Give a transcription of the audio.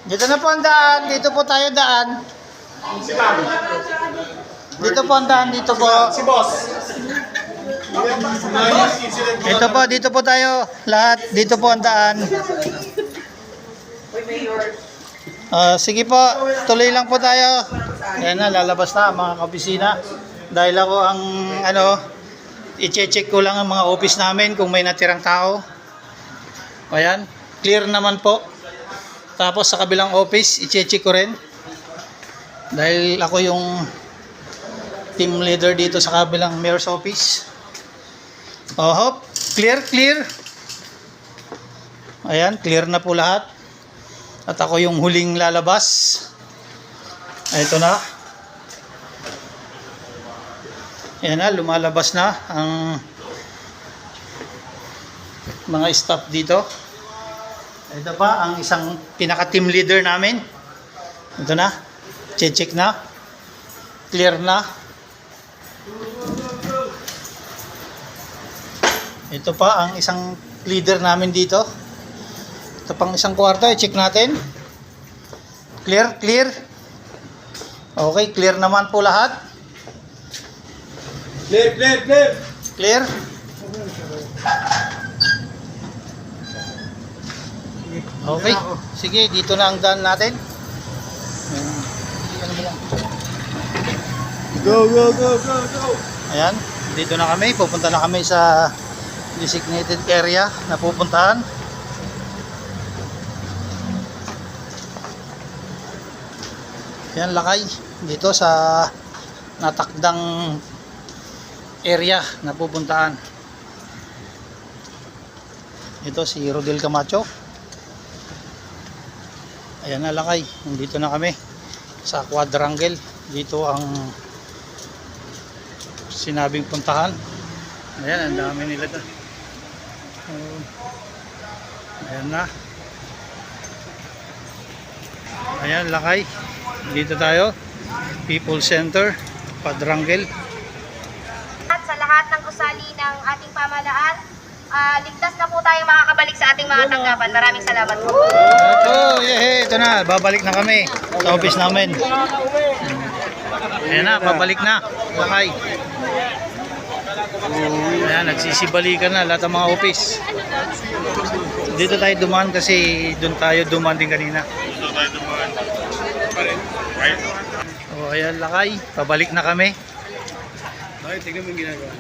Dito na po ang daan. Dito po tayo daan. Si Ma'am. Dito po ang daan. Dito po. Si Boss. Ito po. Dito po tayo. Lahat. Dito po ang daan. Sige po. Tuloy lang po tayo. Ayan na. Lalabas na ang mga kaopisina. Dahil ako ang i-check ko lang ang mga office namin kung may natirang tao. Ayan. Clear naman po. Tapos sa kabilang office, i-check ko rin. Dahil ako yung team leader dito sa kabilang mayor's office. Oh, hop. Clear, clear. Ayan, clear na po lahat. At ako yung huling lalabas. Ito na. Ayan na, lumalabas na ang mga staff dito. Ito pa ang isang pinaka-team leader namin. Ito na. Check na. Clear na. Ito pa ang isang leader namin dito. Ito pang isang kwarto. I-check natin. Clear, clear. Okay, clear naman po lahat. Clear, clear, clear. Clear. Okay. Sige, dito na ang daan natin. Go, go, go, go, go. Ayan, dito na kami. Pupunta na kami sa designated area na pupuntahan. Ayan, lakay. Dito sa natakdang area na pupuntahan. Ito si Rodel Camacho. Ayan na lakay, nandito na kami sa quadrangle. Dito ang sinabing puntahan. Ayan, ang dami nila doon. Ayan na. Ayan lakay, dito tayo, People Center, quadrangle. At sa lahat ng gusali ng ating pamahalaan, ligtas na po tayong makakabalik sa ating mga tanggapan. Maraming salamat po. Ito na, babalik na kami sa office namin. Ayan na, babalik na. Lakay. Ayan, nagsisibalikan na lahat ng mga office. Dito tayo dumaan kasi doon tayo dumaan din kanina. Ayan, lakay. Pabalik na kami. Bakit? Tignan mo yung ginagawa.